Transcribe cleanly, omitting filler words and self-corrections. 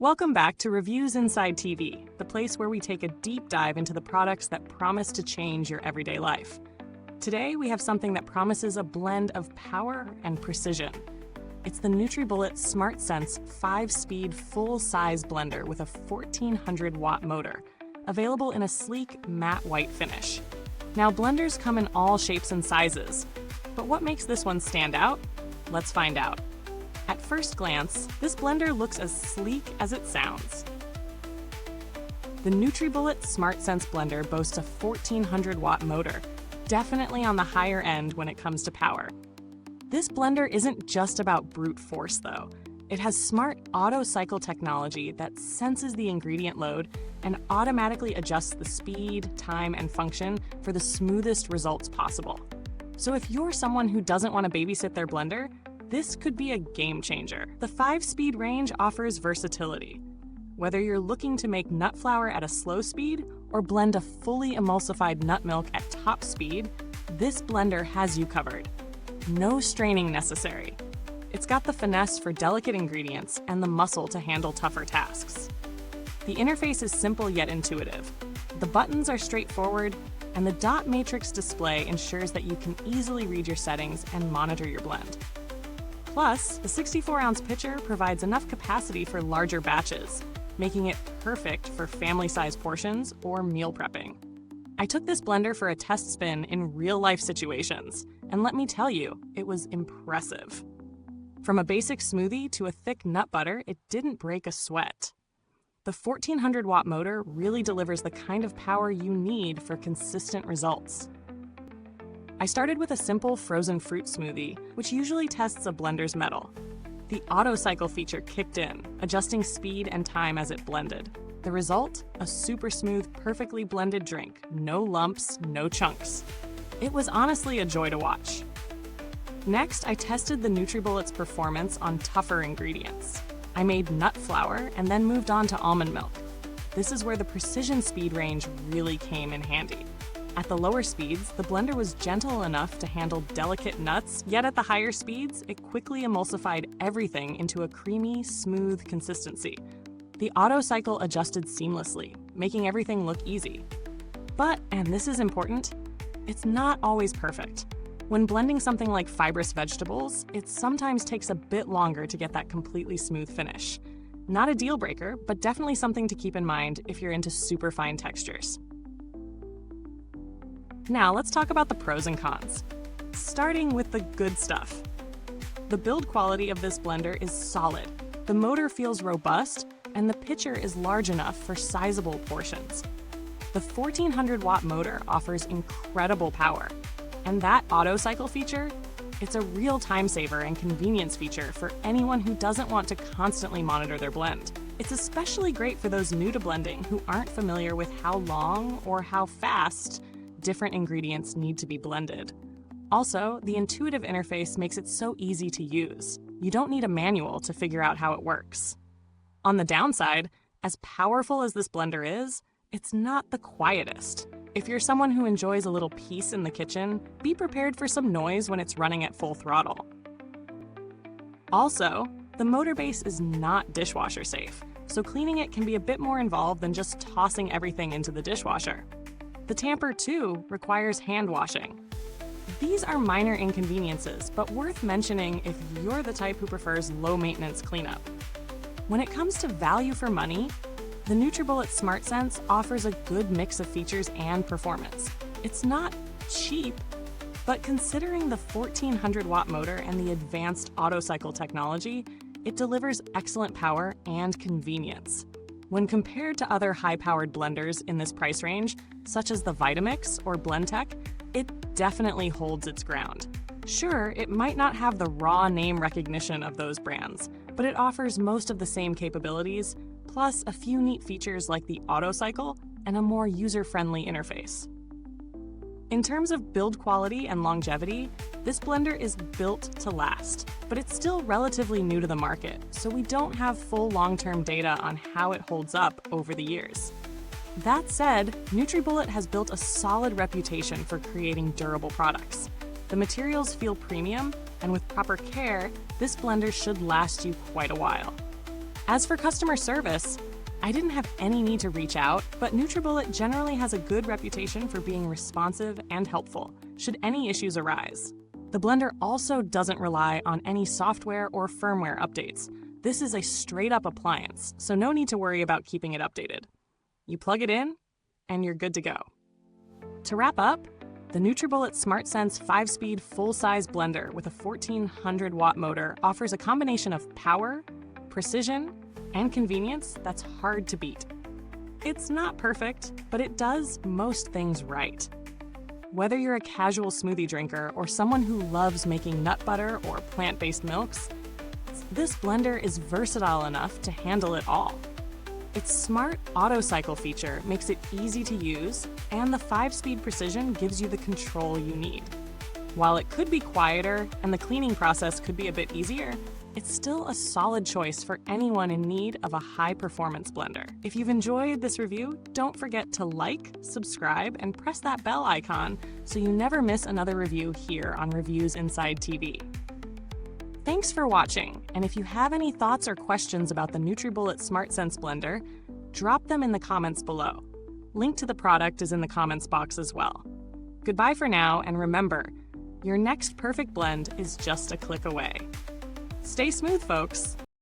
Welcome back to Reviews Inside TV, the place where we take a deep dive into the products that promise to change your everyday life. Today, we have something that promises a blend of power and precision. It's the NutriBullet SmartSense 5-speed full-size blender with a 1400-watt motor, available in a sleek matte white finish. Now, blenders come in all shapes and sizes, but what makes this one stand out? Let's find out. At first glance, this blender looks as sleek as it sounds. The NutriBullet SmartSense blender boasts a 1400-watt motor, definitely on the higher end when it comes to power. This blender isn't just about brute force, though. It has smart auto-cycle technology that senses the ingredient load and automatically adjusts the speed, time, and function for the smoothest results possible. So if you're someone who doesn't want to babysit their blender, this could be a game changer. The 5-speed range offers versatility. Whether you're looking to make nut flour at a slow speed or blend a fully emulsified nut milk at top speed, this blender has you covered. No straining necessary. It's got the finesse for delicate ingredients and the muscle to handle tougher tasks. The interface is simple yet intuitive. The buttons are straightforward, and the dot matrix display ensures that you can easily read your settings and monitor your blend. Plus, the 64-ounce pitcher provides enough capacity for larger batches, making it perfect for family-sized portions or meal prepping. I took this blender for a test spin in real-life situations, and let me tell you, it was impressive. From a basic smoothie to a thick nut butter, it didn't break a sweat. The 1400-watt motor really delivers the kind of power you need for consistent results. I started with a simple frozen fruit smoothie, which usually tests a blender's mettle. The auto cycle feature kicked in, adjusting speed and time as it blended. The result? A super smooth, perfectly blended drink. No lumps, no chunks. It was honestly a joy to watch. Next, I tested the NutriBullet's performance on tougher ingredients. I made nut flour and then moved on to almond milk. This is where the precision speed range really came in handy. At the lower speeds, the blender was gentle enough to handle delicate nuts, yet at the higher speeds, it quickly emulsified everything into a creamy, smooth consistency. The auto cycle adjusted seamlessly, making everything look easy. But, and this is important, it's not always perfect. When blending something like fibrous vegetables, it sometimes takes a bit longer to get that completely smooth finish. Not a deal breaker, but definitely something to keep in mind if you're into super fine textures. Now let's talk about the pros and cons. Starting with the good stuff. The build quality of this blender is solid. The motor feels robust, and the pitcher is large enough for sizable portions. The 1400-watt motor offers incredible power. And that auto cycle feature? It's a real time saver and convenience feature for anyone who doesn't want to constantly monitor their blend. It's especially great for those new to blending who aren't familiar with how long or how fast different ingredients need to be blended. Also, the intuitive interface makes it so easy to use. You don't need a manual to figure out how it works. On the downside, as powerful as this blender is, it's not the quietest. If you're someone who enjoys a little peace in the kitchen, be prepared for some noise when it's running at full throttle. Also, the motor base is not dishwasher safe, so cleaning it can be a bit more involved than just tossing everything into the dishwasher. The tamper, too, requires hand washing. These are minor inconveniences, but worth mentioning if you're the type who prefers low-maintenance cleanup. When it comes to value for money, the NutriBullet SmartSense offers a good mix of features and performance. It's not cheap, but considering the 1400-watt motor and the advanced auto cycle technology, it delivers excellent power and convenience. When compared to other high-powered blenders in this price range, such as the Vitamix or Blendtec, it definitely holds its ground. Sure, it might not have the raw name recognition of those brands, but it offers most of the same capabilities, plus a few neat features like the auto cycle and a more user-friendly interface. In terms of build quality and longevity, this blender is built to last, but it's still relatively new to the market, so we don't have full long-term data on how it holds up over the years. That said, NutriBullet has built a solid reputation for creating durable products. The materials feel premium, and with proper care, this blender should last you quite a while. As for customer service, I didn't have any need to reach out, but NutriBullet generally has a good reputation for being responsive and helpful, should any issues arise. The blender also doesn't rely on any software or firmware updates. This is a straight-up appliance, so no need to worry about keeping it updated. You plug it in, and you're good to go. To wrap up, the NutriBullet SmartSense 5-speed full-size blender with a 1400-watt motor offers a combination of power, precision, and convenience that's hard to beat. It's not perfect, but it does most things right. Whether you're a casual smoothie drinker or someone who loves making nut butter or plant-based milks, this blender is versatile enough to handle it all. Its smart auto cycle feature makes it easy to use, and the 5-speed precision gives you the control you need. While it could be quieter and the cleaning process could be a bit easier, it's still a solid choice for anyone in need of a high-performance blender. If you've enjoyed this review, don't forget to like, subscribe, and press that bell icon so you never miss another review here on Reviewsinsidetv. Thanks for watching, and if you have any thoughts or questions about the NutriBullet SmartSense blender, drop them in the comments below. Link to the product is in the comments box as well. Goodbye for now, and remember, your next perfect blend is just a click away. Stay smooth, folks!